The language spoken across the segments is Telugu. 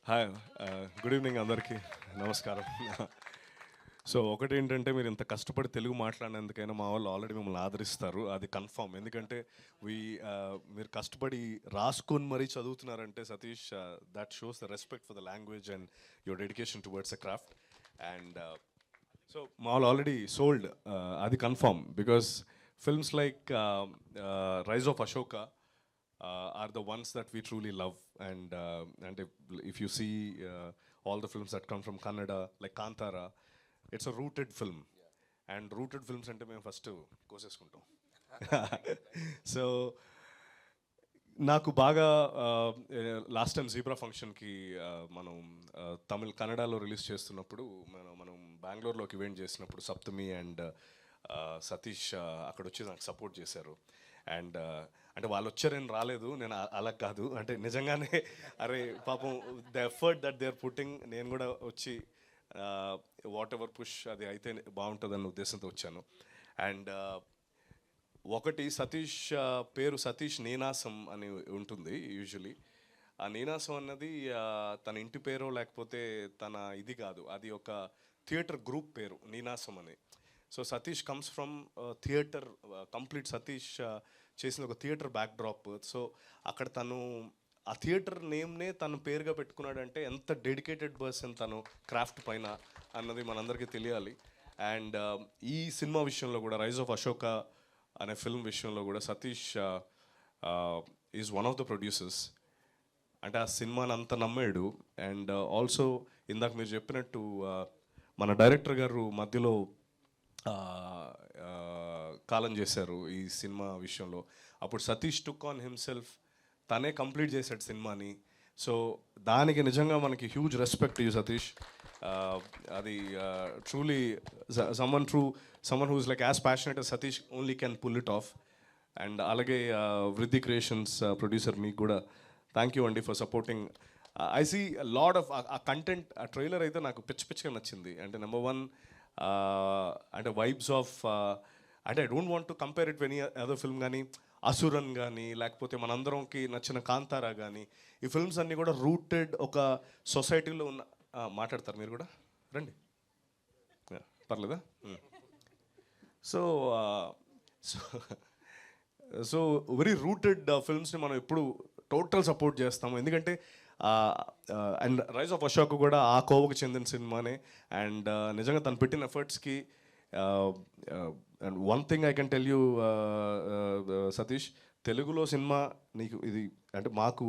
హాయ్ గుడ్ ఈవినింగ్ అందరికీ నమస్కారం. సో ఒకటి ఏంటంటే మీరు ఇంత కష్టపడి తెలుగు మాట్లాడినందుకైనా మా వాళ్ళు ఆల్రెడీ మిమ్మల్ని ఆదరిస్తారు, అది కన్ఫర్మ్. ఎందుకంటే వీ మీరు కష్టపడి రాసుకొని మరీ చదువుతున్నారంటే Satish, that shows the respect for the language and your dedication towards a craft. And so మా వాళ్ళు ఆల్రెడీ సోల్డ్, అది confirm. Because films like rise of Ashoka are the ones that we truly love. And if you see all the films that come from Kannada, like Kantara, it's a rooted film. And rooted films ante మేము ఫస్ట్ కోసేసుకుంటాం. సో నాకు బాగా లాస్ట్ టైం జీబ్రా ఫంక్షన్కి మనం తమిళ్ కన్నడలో రిలీజ్ చేస్తున్నప్పుడు మనం బెంగళూరులోకి ఈవెంట్ చేసినప్పుడు సప్తమి అండ్ సతీష్ అక్కడ వచ్చి నాకు సపోర్ట్ చేశారు. అండ్ అంటే వాళ్ళు వచ్చారని రాలేదు, నేను అలా కాదు, అంటే నిజంగానే అరే పాపం the effort that they are putting, నేను కూడా వచ్చి వాట్ ఎవర్ పుష్ అది అయితే బాగుంటుందన్న ఉద్దేశంతో వచ్చాను. అండ్ ఒకటి సతీష్ పేరు సతీష్ నీనాసం అని ఉంటుంది యూజువలీ. ఆ నీనాసం అన్నది తన ఇంటి పేరు లేకపోతే తన ఇది కాదు, అది ఒక థియేటర్ గ్రూప్ పేరు నీనాసం అని. So Satish comes from theatre, complete Satish చేసిన ఒక థియేటర్ బ్యాక్డ్రాప్. సో అక్కడ తను ఆ థియేటర్ నేమ్నే తను పేరుగా పెట్టుకున్నాడంటే ఎంత డెడికేటెడ్ పర్సన్ తను క్రాఫ్ట్ పైన అన్నది మనందరికీ తెలియాలి. అండ్ ఈ సినిమా విషయంలో కూడా రైజ్ ఆఫ్ అశోక అనే ఫిల్మ్ విషయంలో కూడా Satish is one of the producers. అంటే ఆ సినిమాని అంత నమ్మాడు. అండ్ ఆల్సో ఇందాక మీరు చెప్పినట్టు మన డైరెక్టర్ గారు మధ్యలో కాలం చేశారు ఈ సినిమా విషయంలో. అప్పుడు సతీష్ టుక్ ఆన్ హిమ్సెల్ఫ్, తనే కంప్లీట్ చేశాడు సినిమాని. సో దానికి నిజంగా మనకి హ్యూజ్ రెస్పెక్ట్ యూ సతీష్. అది truly someone who's like as passionate as Satish only can pull it off. And అలాగే వృద్ధి క్రియేషన్స్ ప్రొడ్యూసర్ మీకు కూడా థ్యాంక్ యూ అండి for supporting. I see lot of ఆ కంటెంట్, ఆ ట్రైలర్ అయితే నాకు పిచ్చిగా నచ్చింది. అంటే నెంబర్ వన్, అంటే వైబ్స్ ఆఫ్, అంటే I don't want to compare it any other film, కానీ అసురన్ కానీ లేకపోతే మనందరంకి నచ్చిన కాంతారా కానీ, ఈ ఫిల్మ్స్ అన్నీ కూడా రూటెడ్ ఒక సొసైటీలో ఉన్న. మాట్లాడతారు మీరు కూడా రండి, పర్లేదా? So so so very rooted ఫిల్మ్స్ని మనం ఎప్పుడు టోటల్ సపోర్ట్ చేస్తాము. ఎందుకంటే అండ్ రైజ్ ఆఫ్ అశోక్ కూడా ఆ కోవకు చెందిన సినిమానే. అండ్ నిజంగా తను పెట్టిన ఎఫర్ట్స్కి, and one thing I can tell you Satish, తెలుగులో సినిమా నీకు ఇది అంటే మాకు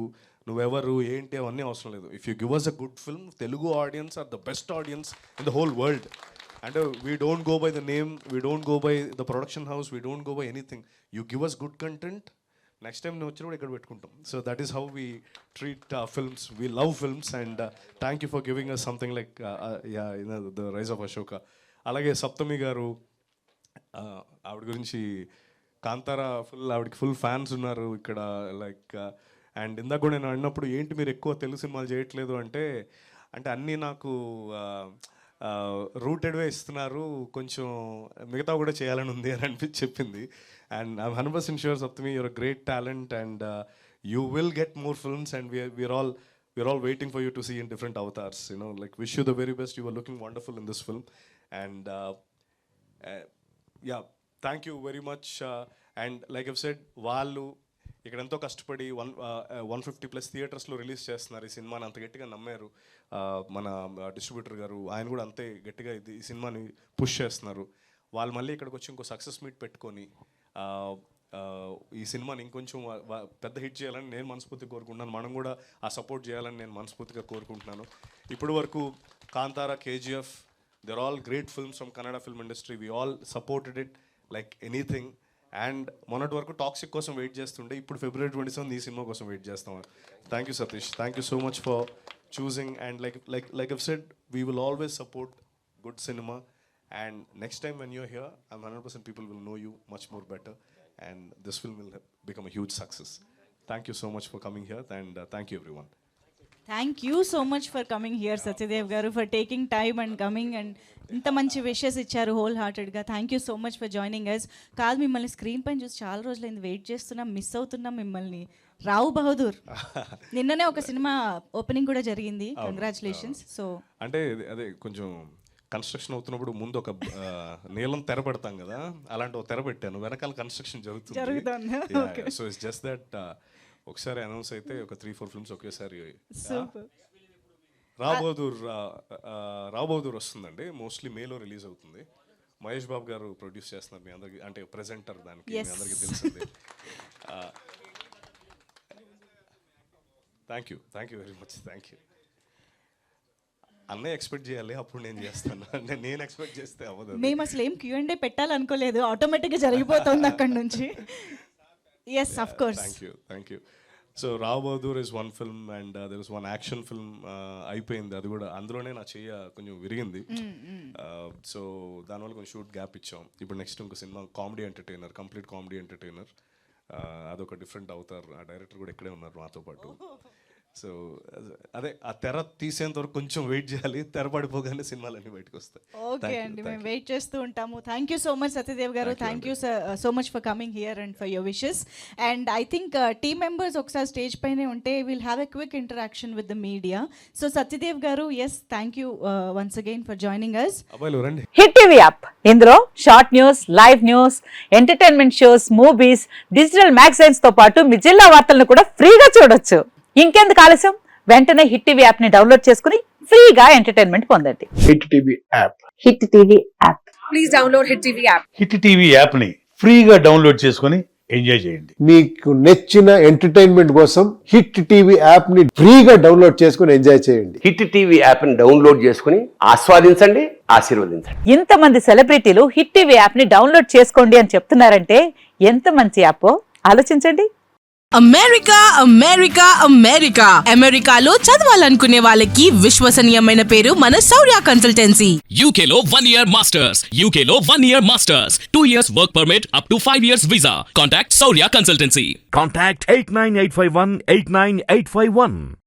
నువ్వెవరు ఏంటి అవన్నీ అవసరం లేదు. If you give us a good film, Telugu audience are the best audience in the whole world. అంటే we don't go by the name, we don't go by the production house, we don't go by anything. You give us good content, next time నువ్వు వచ్చిన కూడా ఇక్కడ పెట్టుకుంటాం. So that is how we treat films. We love films. And thank you for giving us something like the rise of Ashoka. అలాగే సప్తమి గారు, ఆవిడ గురించి కాంతారా ఆవిడకి ఫుల్ ఫ్యాన్స్ ఉన్నారు ఇక్కడ, లైక్. అండ్ ఇందాక కూడా నేను అన్నప్పుడు ఏంటి మీరు ఎక్కువ తెలుగు సినిమాలు చేయట్లేదు అంటే, అంటే అన్నీ నాకు రూటెడ్వే ఇస్తున్నారు, కొంచెం మిగతా కూడా చేయాలని ఉంది అని చెప్పింది. And I'm 100% sure Saptami, you're a great talent and you will get more films. And we're all waiting for you to see in different avatars, like wish you the very best. You were looking wonderful in this film. And uh, yeah, thank you very much. And like I've said, వాళ్ళు ఇక్కడ ఎంతో కష్టపడి 150+ థియేటర్స్లో రిలీజ్ చేస్తున్నారు ఈ సినిమాని. అంత గట్టిగా నమ్మారు మన డిస్ట్రిబ్యూటర్ గారు, ఆయన కూడా అంతే గట్టిగా ఈ సినిమాని పుష్ చేస్తున్నారు. వాళ్ళు మళ్ళీ ఇక్కడికి వచ్చి ఇంకో సక్సెస్ మీట్ పెట్టుకొని ఈ సినిమాని ఇంకొంచెం పెద్ద హిట్ చేయాలని నేను మనస్ఫూర్తిగా కోరుకుంటున్నాను. మనం కూడా ఆ సపోర్ట్ చేయాలని నేను మనస్ఫూర్తిగా కోరుకుంటున్నాను. ఇప్పటి వరకు Kantara, KGF, they're all great films from Kannada film industry. We all supported it like anything. And మొన్నటి వరకు టాక్సిక్ కోసం వెయిట్ చేస్తుండే, ఇప్పుడు February 27 ఈ సినిమా కోసం వెయిట్ చేస్తాం. Thank you Satish, thank you so much for choosing. And like I've said, we will always support good cinema. And next time when you're here, I'm 100% people will know you much more better. And this film will become a huge success. Thank you so much for coming here. And thank you everyone. Thank you so much for coming here Satyadev garu, for taking time and coming and ఇంత మంచి విషెస్ ఇచ్చారు హోల్ హార్టెడ్గా. Thank you so much for joining us. కాదు, మిమ్మల్ని స్క్రీన్ పైన చూసి చాలా రోజులైంది, వెయిట్ చేస్తున్నాం, మిస్ అవుతున్నాం మిమ్మల్ని. రావు బహదూర్ నిన్ననే ఒక సినిమా ఓపెనింగ్ కూడా జరిగింది, కంగ్రాచులేషన్స్. సో అంటే అదే కొంచెం కన్స్ట్రక్షన్ అవుతున్నప్పుడు ముందు ఒక నీలం తెర పెడతాం కదా, అలాంటి ఒక తెర పెట్టాను, వెనకాల కన్స్ట్రక్షన్ జరుగుతుంది. సో ఇట్స్ జస్ట్ దట్ ఒకసారి అనౌన్స్ అయితే ఒక 3-4 ఫిల్మ్స్ ఒకేసారి. రాబోదూర్ వస్తుందండి, మోస్ట్లీ మేలో రిలీజ్ అవుతుంది. మహేష్ బాబు గారు ప్రొడ్యూస్ చేస్తున్నారు, మీ అందరికి అంటే ప్రెజెంటర్, దానికి మీ అందరికీ తెలిసింది. Thank you very much, thank you. అన్నయ్య ఎక్స్పెక్ట్ చేయాలి, అప్పుడు నేను చేస్తాను. అంటే నేను ఎక్స్పెక్ట్ చేస్తే అవ్వదు. మేము అసలు ఏం Q&A పెట్టాలనుకోలేదు, ఆటోమేటిక్గా జరిగిపోతుంది అక్కడ నుంచి. Yes, of course. Thank you. So Rao Bahadur is one film and there is one action film అయిపోయింది, అది కూడా అందులోనే నా చెయ్య కొంచెం విరిగింది. సో దానివల్ల కొంచెం షూట్ గ్యాప్ ఇచ్చాం. ఇప్పుడు నెక్స్ట్ ఇంకో cinema comedy entertainer, complete comedy entertainer, అదొక డిఫరెంట్ అవుతారు. ఆ డైరెక్టర్ కూడా ఇక్కడే ఉన్నారు మాతో పాటు. సో అదే ఆ తెర తీసేంత వరకు కొంచెం వెయిట్ చేయాలి, తెర పడిపోగానే సినిమాలన్నీ బయటకు వస్తాయి. ఓకే అండి, మేము వెయిట్ చేస్తూ ఉంటాము. Thank you so much Satyadev garu, thank you so much for coming here and for your wishes. And I think team members ఒకసారి స్టేజ్ పైనే ఉంటే will have a quick interaction with the media. So Satyadev garu, yes, thank you once again for joining us. Hit TV app, ఇందులో short news, live news, entertainment shows, movies, digital magazines తో పాటు మీ జిల్లా వార్తలను కూడా ఫ్రీగా చూడొచ్చు. ఇంకెందుకు ఆలస్యం, వెంటనే హిట్ టీవీ యాప్ ని డౌన్లోడ్ చేసుకుని ఫ్రీగా ఎంటర్టైన్మెంట్ పొందండి. Hit TV app. Hit TV app. Please download hit TV app. Hit TV app ని ఫ్రీగా డౌన్లోడ్ చేసుకుని ఎంజాయ్ చేయండి. మీకు నచ్చిన ఎంటర్టైన్మెంట్ కోసం హిట్ టీవీ యాప్ ని ఫ్రీగా డౌన్లోడ్ చేసుకుని ఎంజాయ్ చేయండి. హిట్ టీవీ యాప్ ని డౌన్లోడ్ చేసుకుని ఆస్వాదించండి, ఆశీర్వదించండి. ఇంతమంది సెలబ్రిటీలు హిట్ టీవీ యాప్ ని డౌన్లోడ్ చేసుకోండి అని చెప్తున్నారంటే ఎంత మంచి యాప్ ఆలోచించండి. అమెరికా అమెరికా అమెరికా అమెరికాలో చదవాలనుకునే వాళ్ళకి విశ్వసనీయమైన పేరు మన శౌర్య కన్సల్టెన్సీ. UK లో 1 year masters, UK లో 1 year masters, 2 years work permit up to 5 years visa. Contact Saurya Consultancy. Contact 89851 89851.